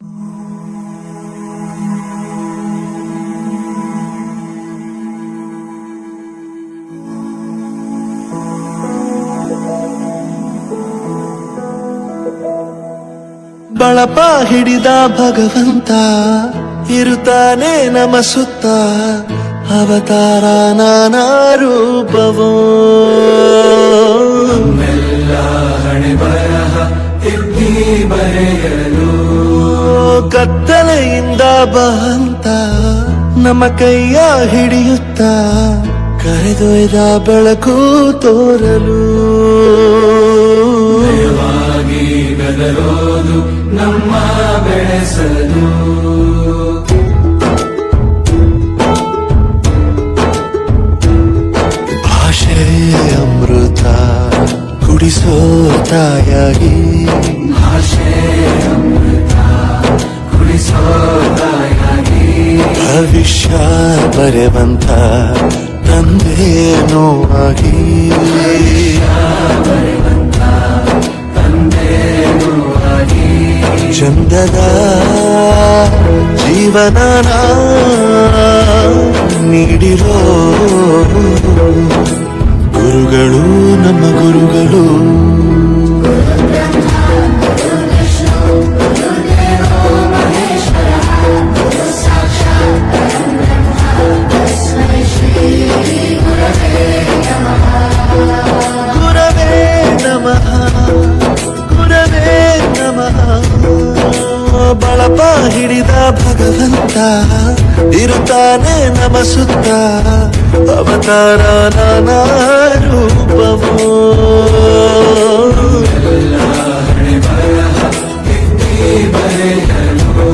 ಬಳಪ ಹಿಡಿದ ಭಗವಂತ ಇರುತ್ತಾನೆ ನಮ ಸುತ್ತ, ಅವತಾರ ನಾನಾ ರೂಪವೋ. ನಮ್ಮೆಲ್ಲ ಹಣೆ ಬರಹ ತಿದ್ದಿ ಬರೆಯಲು ಕತ್ತಲೆಯಿಂದ ಬಂತ ನಮ್ಮ ಕೈಯ ಹಿಡಿಯುತ್ತ, ಕರೆದೊಯ್ದ ಬೆಳಕು ತೋರಲು. ಭಯವಾಗಿ ಗದರೋದು ನಮ್ಮ ಬೆಳೆಸಲು. ಭಾಷೆ ಅಮೃತ ಕುಡಿಸೋ ತಾಯಾಗಿ, ಭಾಷೆ ಅಮೃತ ಕುಡಿಸೋ ತಾಯಾಗಿ. ಭವಿಷ್ಯ ಬರೆವಂತ ತಂದೇನೋ ಆಗಿ, ತಂದೇನೂ ಆಗಿ. ಚಂದದ ಜೀವನನ ನೀಡಿರೋ ಗುರುಗಳು ನಮ್ಮ ಗುರುಗಳು. ಗುರವೇ ನಮಃ ಗುರವೇ ನಮಃ. ಬಳಪ ಹಿಡಿದ ಭಗವಂತ ಇರುತ್ತಾನೆ ನಮ ಸುತ್ತ, ಅವತಾರ ನಾನಾ ರೂಪವೋ. ಎಲ್ಲ ಹಣೆ ಬರಹ ತಿದ್ದಿ ಬರೆಯಲು.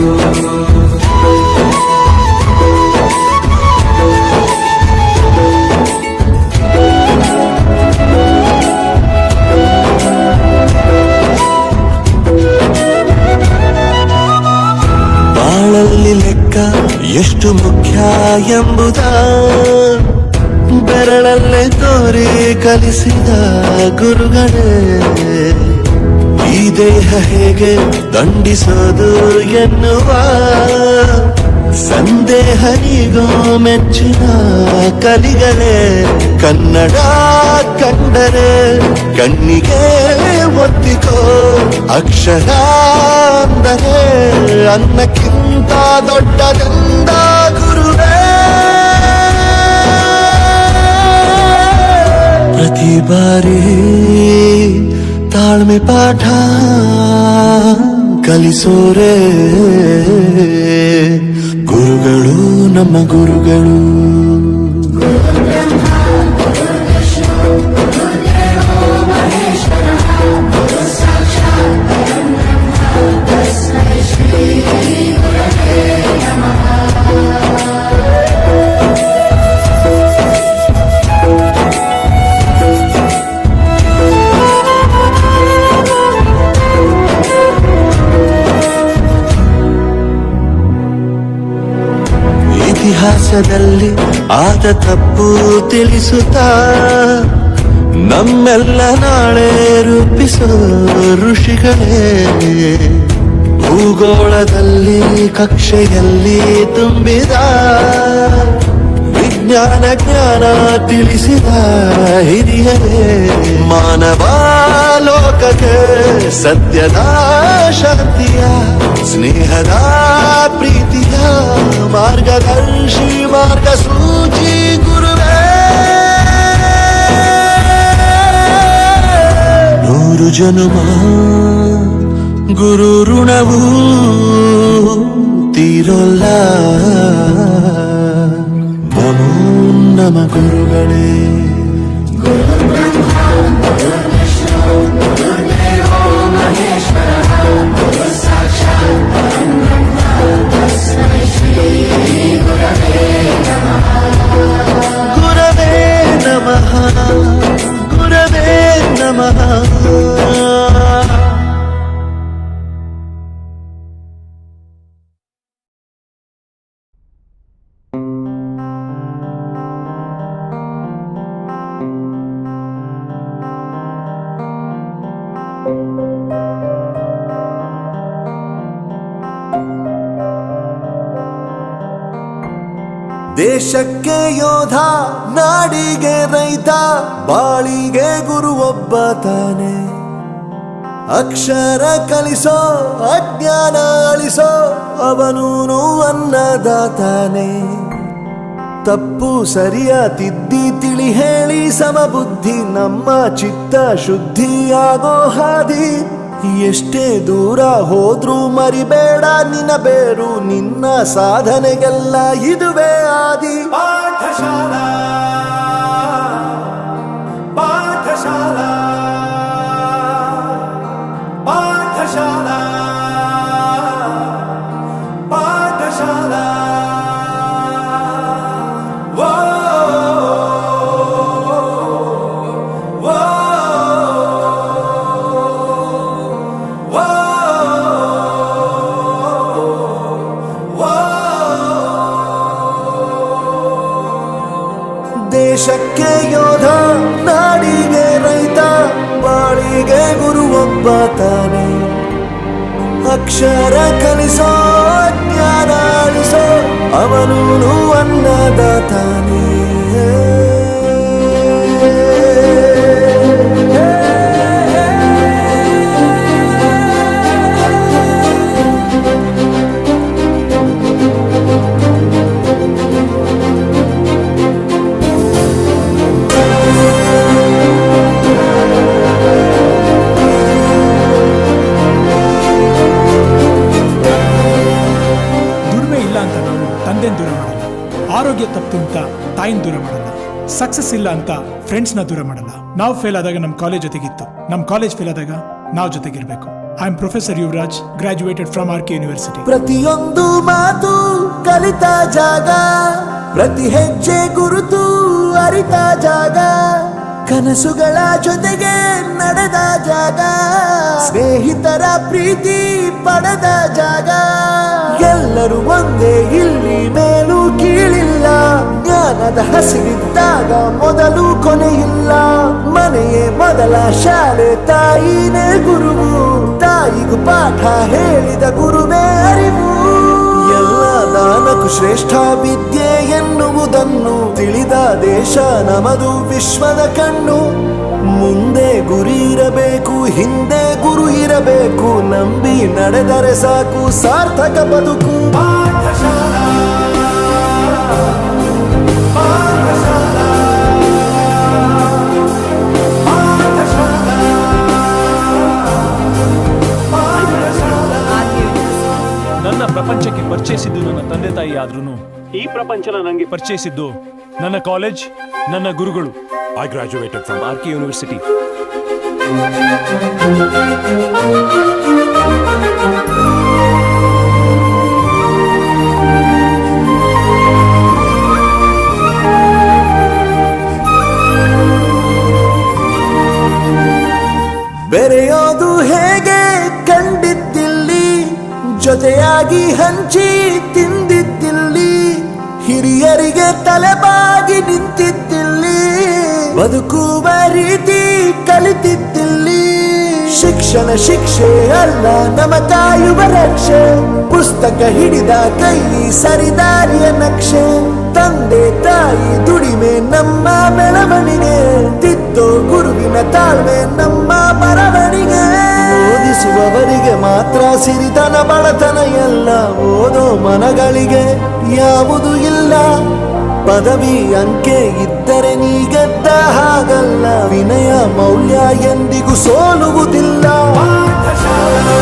ಬಾಳಲ್ಲಿ ಲೆಕ್ಕ ಎಷ್ಟು ಮುಖ್ಯ ಎಂಬುದ ಬೆರಳಲ್ಲೇ ತೋರಿ ಕಲಿಸಿದ ಗುರುಗಳೇ. ಈ ದೇಹ ಹೇಗೆ ದಂಡಿಸೋದು ಎನ್ನುವ ಸಂದೇಹ ನೀಗೋ ಮೆಚ್ಚಿನ ಕಲಿಗಳೇ. ಕನ್ನಡ ಕಂಡರೆ ಕಣ್ಣಿಗೆ ಒತ್ತಿಕೋ, ಅಕ್ಷರ ಅಂದರೆ ಅನ್ನಕ್ಕಿಂತ ದೊಡ್ಡದೆಂದ ಗುರುವೇ. ಪ್ರತಿ ಬಾರಿ ತಾಳ್ಮೆ ಪಾಠ ಕಲಿಸೋರೆ ಗುರುಗಳು ನಮ್ಮ ಗುರುಗಳು. ಇತಿಹಾಸದಲ್ಲಿ ಆದ ತಪ್ಪು ತಿಳಿಸುತ್ತಾ ನಮ್ಮೆಲ್ಲ ನಾಳೆ ರೂಪಿಸೋ ಋಷಿಗಳೇ. ಭೂಗೋಳದಲ್ಲಿ ಕಕ್ಷೆಯಲ್ಲಿ ತುಂಬಿದ ವಿಜ್ಞಾನ ಜ್ಞಾನ ತಿಳಿಸಿದ ಹಿರಿಯರೇ. ಮಾನವ ಲೋಕಕ್ಕೆ ಸತ್ಯದ ಶಾಂತಿಯ ಸ್ನೇಹದ ಪ್ರೀತಿಯ ಮಾರ್ಗದರ್ಶಿ ಮಾರ್ಗಸೂಚಿ ಗುರುವೇ. ನೂರು ಜನುಮ ಗುರು ಋಣವು ತೀರೋಲ್ಲ. ನಮೋ ನಮ ಗುರುಗಳೇ. ಗುರವೇ ನಮಃ ಗುರವೇ ನಮಃ. ದೇಶಕ್ಕೆ ಯೋಧ, ನಾಡಿಗೆ ರೈತ, ಬಾಳಿಗೆ ಗುರು ಒಬ್ಬ ತಾನೆ. ಅಕ್ಷರ ಕಲಿಸೋ, ಅಜ್ಞಾನ ಅಳಿಸೋ, ಅವನೂನು ಅನ್ನದಾತಾನೆ. ತಪ್ಪು ಸರಿಯ ತಿದ್ದಿ ತಿಳಿ ಹೇಳಿ ಸಮಬುದ್ಧಿ, ನಮ್ಮ ಚಿತ್ತ ಶುದ್ಧಿಯಾಗೋ ಹಾದಿ. ಎಷ್ಟೇ ದೂರ ಹೋದ್ರೂ ಮರಿಬೇಡ ನಿನ್ನ ಬೇರು, ನಿನ್ನ ಸಾಧನೆಗೆಲ್ಲ ಇದುವೇ ಆದಿ. ಪಾಠಶಾಲಾ ಪಾಠಶಾಲಾ ಪಾಠಶಾಲಾ ಪಾಠಶಾಲಾ. ದೇಶಕ್ಕೆ ಯೋಧ, ನಾಡಿಗೆ ರೈತ, ಬಾಳಿಗೆ ಗುರು ಒಬ್ಬ ತಾನೆ. ಅಕ್ಷರ ಕಲಿಸೋ, ಜ್ಞಾನ ಅಳಿಸೋ, ಅವನೂನು ಅನ್ನದಾತಾನೆ. ದೂರ ಮಾಡಲ್ಲ, ಆರೋಗ್ಯ ತಪ್ಪು ಅಂತ ತಾಯಿನ ದೂರ ಮಾಡಲ್ಲ, ಸಕ್ಸಸ್ ಇಲ್ಲ ಅಂತ ಫ್ರೆಂಡ್ಸ್ನ ದೂರ ಮಾಡಲ್ಲ. ನಾವು ಫೇಲ್ ಆದಾಗ ನಮ್ಮ ಕಾಲೇಜ್ ಜೊತೆಗಿತ್ತು, ನಮ್ಮ ಕಾಲೇಜ್ ಫೇಲ್ ಆದಾಗ ನಾವು ಜೊತೆಗಿರ್ಬೇಕು. I am professor Yuvraj, graduated from R K university. ಪ್ರತಿಯೊಂದು ಮಾತು ಕಲಿತ ಜಾಗ, ಪ್ರತಿ ಹೆಜ್ಜೆ ಗುರುತು ಅರಿತ ಜಾಗ, ಕನಸುಗಳ ಜೊತೆಗೆ ನಡೆದ ಜಾಗ, ಸ್ನೇಹಿತರ ಪ್ರೀತಿ ಪಡೆದ ಜಾಗ. ಎಲ್ಲರೂ ಒಂದೇ, ಇಲ್ಲಿ ಮೇಲೂ ಕೀಳಿಲ್ಲ, ಜ್ಞಾನದ ಹಸಿವಿದ್ದಾಗ ಮೊದಲು ಕೊನೆಯಿಲ್ಲ. ಮನೆಯೇ ಮೊದಲ ಶಾಲೆ, ತಾಯಿನೇ ಗುರುವು, ತಾಯಿಗೂ ಪಾಠ ಹೇಳಿದ ಗುರುವೇ ಅರಿವು. ಎಲ್ಲ ದಾನಕ್ಕೂ ಶ್ರೇಷ್ಠ ವಿದ್ಯೆ ಎನ್ನುವುದನ್ನು ತಿಳಿದ ದೇಶ ನಮದು, ವಿಶ್ವದ ಕಣ್ಣು. ಮುಂದೆ ಗುರಿ ಇರಬೇಕು, ಹಿಂದೆ ಗುರು ಇರಬೇಕು, ನಂಬಿ ನಡೆದರೆ ಸಾಕು ಸಾರ್ಥಕ ಬದುಕು. ಪಾಠಶಾಲಾ ಪಾಠಶಾಲಾ ಪಾಠಶಾಲಾ ಪಾಠಶಾಲಾ. ನನ್ನ ಪ್ರಪಂಚಕ್ಕೆ ಪರಿಚಯಿಸಿದ್ದು ನನ್ನ ತಂದೆ ತಾಯಿ ಆದ್ರೂ ಈ ಪ್ರಪಂಚನ ನನಗೆ ಪರಿಚಯಿಸಿದ್ದು ನನ್ನ ಕಾಲೇಜ್, ನನ್ನ ಗುರುಗಳು. I graduated from RK University. ಬೆರೆಯೋದು ಹೇಗೆ ಕಂಡಿದ್ದಿಲ್ಲಿ, ಜೊತೆಯಾಗಿ ಹಂಚಿ ತಿಂದಿದ್ದಿಲ್ಲಿ, ಹಿರಿಯರಿಗೆ ತಲೆಬಾಗಿ ನಿಂತಿದ್ದಿಲ್ಲಿ, ಬದುಕುವ ರೀತಿ ಕಲಿತಿದ್ದಿಲ್ಲಿ. ಶಿಕ್ಷಣ ಶಿಕ್ಷೆ ಅಲ್ಲ, ನಮ ಕಾಯುವ ರಕ್ಷೆ, ಪುಸ್ತಕ ಹಿಡಿದ ಕೈ ಸರಿದಾರಿಯ ನಕ್ಷೆ. ತಂದೆ ತಾಯಿ ದುಡಿಮೆ ನಮ್ಮ ಬೆಳವಣಿಗೆ, ತಿದ್ದೋ ಗುರುವಿನ ತಾಳ್ಮೆ ನಮ್ಮ ಬರವಣಿಗೆ. ಓದಿಸುವವರಿಗೆ ಮಾತ್ರ ಸಿರಿತನ ಬಡತನ ಎಲ್ಲ, ಓದೋ ಮನಗಳಿಗೆ ಯಾವುದು ಇಲ್ಲ. ಪದವಿ ಅಂಕೆ ಇದ್ದರೆ ನೀ ಗೆದ್ದ ಹಾಗಲ್ಲ, ವಿನಯ ಮೌಲ್ಯ ಎಂದಿಗೂ ಸೋಲುವುದಿಲ್ಲ. ಪಾಠಶಾಲಾ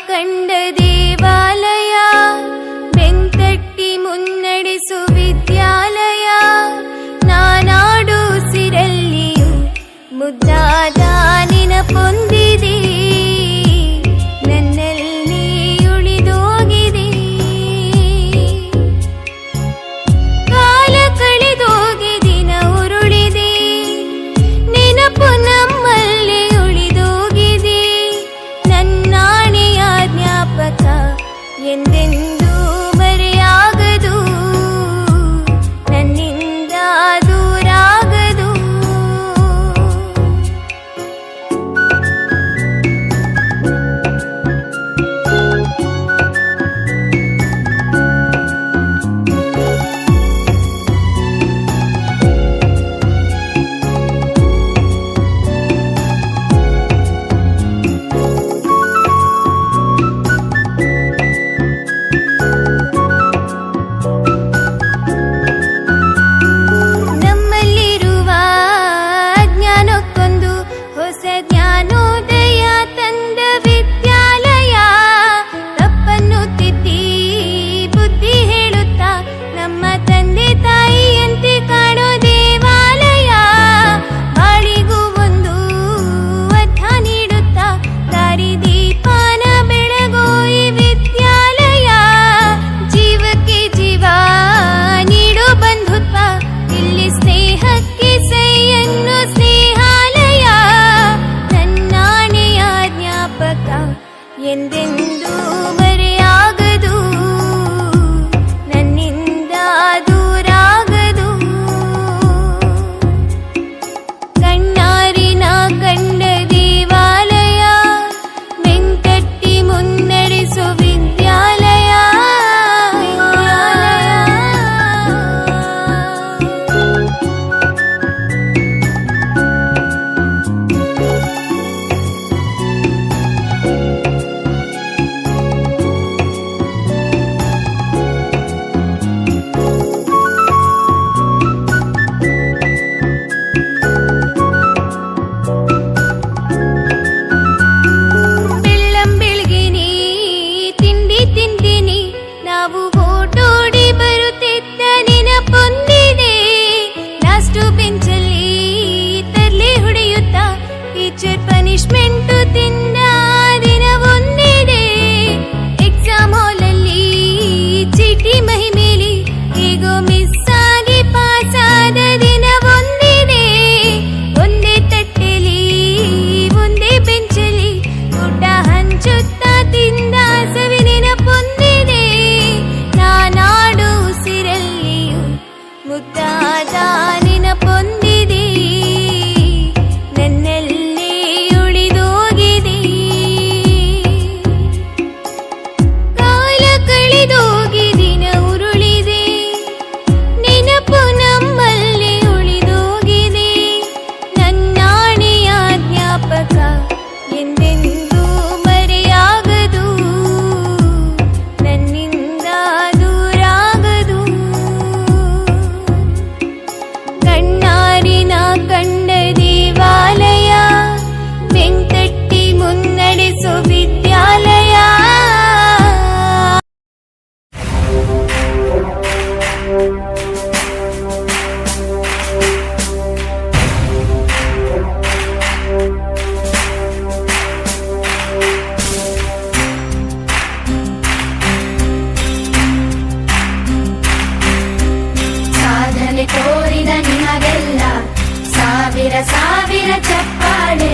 ಕಂಡ ದೇವಾಲಯ, ಬೆಂತಟ್ಟಿ ಮುನ್ನಡೆಸು ವಿದ್ಯಾಲಯ, ನಾನಾಡು ಸಿರಲ್ಲಿಯೂ ಮುದ್ದಾದ ನೆನಪೊಂದಿದೆ, ನನ್ನಲ್ಲಿ ಉಳಿದೋಗಿದೆ. ಎಂದೆಂದೂ ಮರೆಯಾಗದು, ನನ್ನಿಂದ ದೂರಾಗದು. ಕಣ್ಣಾರಿನ ಕಂಡ ದೇವಾಲಯ, ಬೆಂಕಟ್ಟಿ ಮುನ್ನಡೆಸೋ ವಿದ್ಯಾಲಯ. ಬೆಳ್ಳಂ ಬೆಳಗಿನಿ ತಿಂಡಿ ತಿಂದಿನಿ, ನಾವು ಓಟೋಡಿ ಬರುತ್ತಿದ್ದ ನೆನಪೊಂದಿದೆ. ಲಾಸ್ಟು ಬೆಂಚಲ್ಲಿ ತರ್ಲೆ ಹೊಡೆಯುತ್ತಾ ಟೀಚರ್ ಪನಿಷ್ಮೆಂಟ್ ತಿಂದ ದಿನ ಒಂದಿದೆ. ಎಕ್ಸಾಮ್ ಹಾಲಲ್ಲಿ ಚೀಟಿ ಮಹಿಮೇಲಿ ಹೇಗೋ ಮಿಸ್ ಆಗಿ ಪಾಸ್ ಆದ ದಿನ ಒಂದಿದೆ. ಒಂದೇ ತಟ್ಟೆಲಿ ಒಂದೇ ಬೆಂಚಲ್ಲಿ ಊಟ ಹಂಚುತ್ತಾ ತಿಂದ ಸವಿ ನೆನಪೊಂದಿದೆ. ನಾನಾಡು ಉಸಿರಲ್ಲಿಯೂ ಮುದ್ದಾದ ನೆನಪೊಂದಿದೆ, ನನ್ನಲ್ಲೇ ಉಳಿದೋಗಿದೆ. ಕಾಲ ಕಳೆದೋಗಿ ದಿನ ಉರುಳಿದೆ, ನೆನಪು ನಮ್ಮಲ್ಲಿ ಉಳಿದೋಗಿದೆ. ನನ್ನಾಣೆಯ ಜ್ಞಾಪಕ ಎಂದೆಂದೂ ಮರೆಯಾಗದು, ನನ್ನಿಂದ ದೂರಾಗದು. ಕಣ್ಣಾರಿನ ಕಂಡ ದೇವಾಲಯ, ಬೆಂಕಟ್ಟಿ ಮುನ್ನಡೆಸೋ ವಿದ್ಯಾಲಯ. ಸಾಧನೆ ತೋರಿದ ನಿಮಗೆಲ್ಲ ಸಾವಿರ ಸಾವಿರ ಚಪ್ಪಾಳೆ.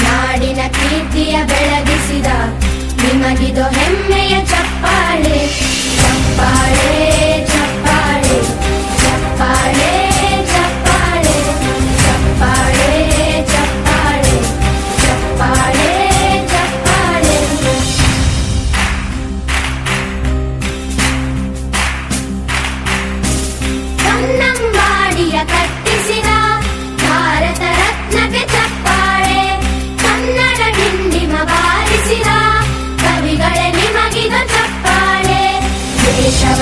ನಾಡಿನ ಕೀರ್ತಿಯ ಬೆಳಗಿಸಿದ ನಿಮಗಿದು ಹೆಮ್ಮೆಯ ಚಪ್ಪಾಳೆ. ಚಪ್ಪಾಳೆ ಚಪ್ಪಾಳೆ ಚಪ್ಪಾಳೆ ಚಪ್ಪಾಳೆ ಚಪ್ಪಾಳೆ ಚಪ್ಪಾಳೆ ಚಪ್ಪಾಳೆ ಚಪ್ಪಾಳೆ. ಕನ್ನಂಬಾಡಿಯ ಕಟ್ಟಿಸಿದ ಭಾರತ ರತ್ನಕ್ಕೆ ಚಪ್ಪಾಳೆ. ಕನ್ನಡ ಡಿಂಡಿಮ ಬಾರಿಸಿದ ಕವಿಗಳೇ ನಿಮಗಿದು ಚಪ್ಪಾಳೆ. ದೇಶವ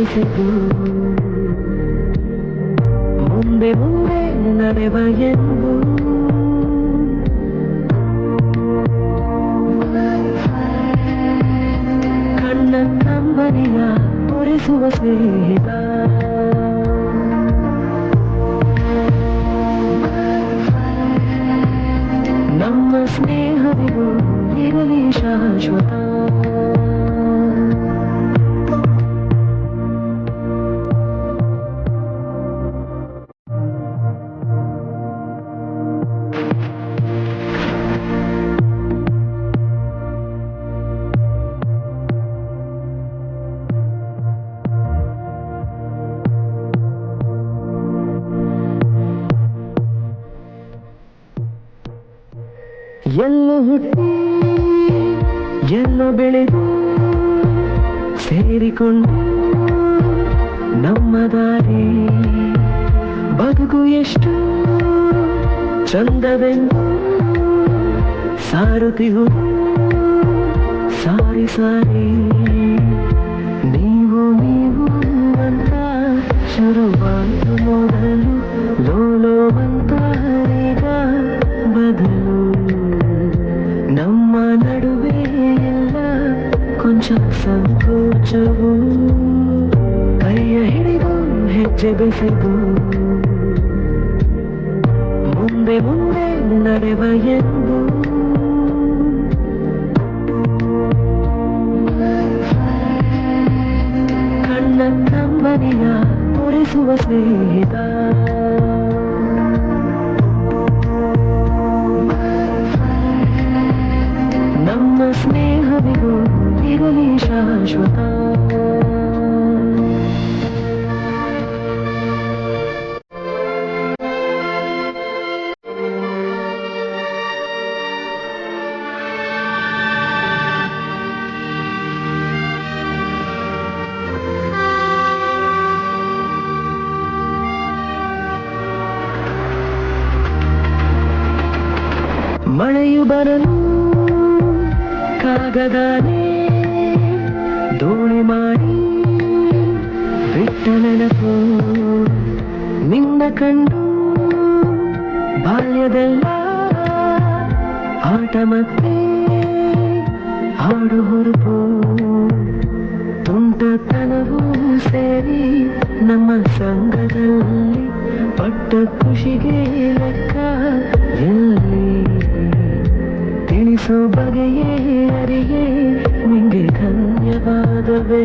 ಬೆಸೆದು ಮುಂದೆ ಮುಂದೆ ನಡೆವ ಎಂದು ಕಣ್ಣ ಕಂಬನಿಯ ಒರೆಸುವ ಸ್ನೇಹಿತ ನಮ್ಮ ಸ್ನೇಹವಿಗೂ ಇರಲಿ ಶಾಶ್ವತ ಎಲ್ಲೋ ಹುಟ್ಟಿ ಎಲ್ಲೋ ಬೆಳೆದು ಸೇರಿಕೊಂಡು ನಮ್ಮ ದಾರಿ ಬದುಕು ಎಷ್ಟು ಚಂದವೆಂದು ಸಾರುತ್ತಿರು ಸಾರಿ ಸಾರಿ ನೀವು ನೀವು ಅಂತ ಶುರುವಾಯ್ತು ಮೊದಲು ಲೋಲೋ ಅಂತ ಈಗ ಬದಲು ನಮ್ಮ ನಡುವೆ ಎಲ್ಲ ಕೊಂಚ ಸಂಕೋಚವು ಕೈಯ ಹಿಡಿದು ಹೆಜ್ಜೆ ಬೆಸೆದು ಮುಂದೆ ಮುಂದೆ ನಡೆವ ಎಂದು ಕಣ್ಣ ಕಂಬನಿಯ ಒರೆಸುವ ಸ್ನೇಹಿತ ನಮ್ಮ ಸ್ನೇಹವಿಗೂ ಇರಲಿ ಶಾಶ್ವತ ಮಳೆಯು ಬರಲು ಕಾಗದಾನೆ ದೋಣಿ ಮಾಡಿ ಬಿಟ್ಟ ನೆನಪು ನಿನ್ನ ಕಂಡು ಬಾಲ್ಯದೆಲ್ಲ ಆಟ ಮತ್ತೆ ಹಾಡು ಹುರುಪು ತುಂಟತನವೂ ಸೇರಿ ನಮ್ಮ ಸಂಘದಲ್ಲಿ ಪಟ್ಟ ಖುಷಿಗೆ ಲೆಕ್ಕ ಎಲ್ಲಿ ತಿಳಿಸೋ ಬಗೆಯೇ ಅರಿಯೇ ನಿಂಗೆ ಧನ್ಯವಾದವೇ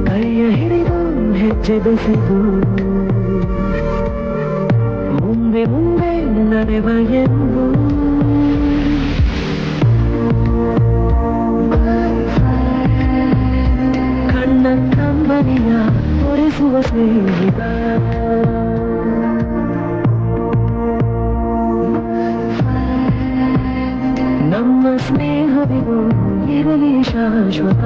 ಕೈಯ ಹಿಡಿದು ಹೆಜ್ಜೆ ಬೆಸೆದು ಮುಂದೆ ಮುಂದೆ ನಡೆವ ಎಂದು ಕಣ್ಣ ಕಂಬನಿಯ ಒರೆಸುವ ಸ್ನೇಹಿತ ನಮ್ಮ ಸ್ನೇಹವಿಗೂ ಇರಲಿ ಶಾಶ್ವತ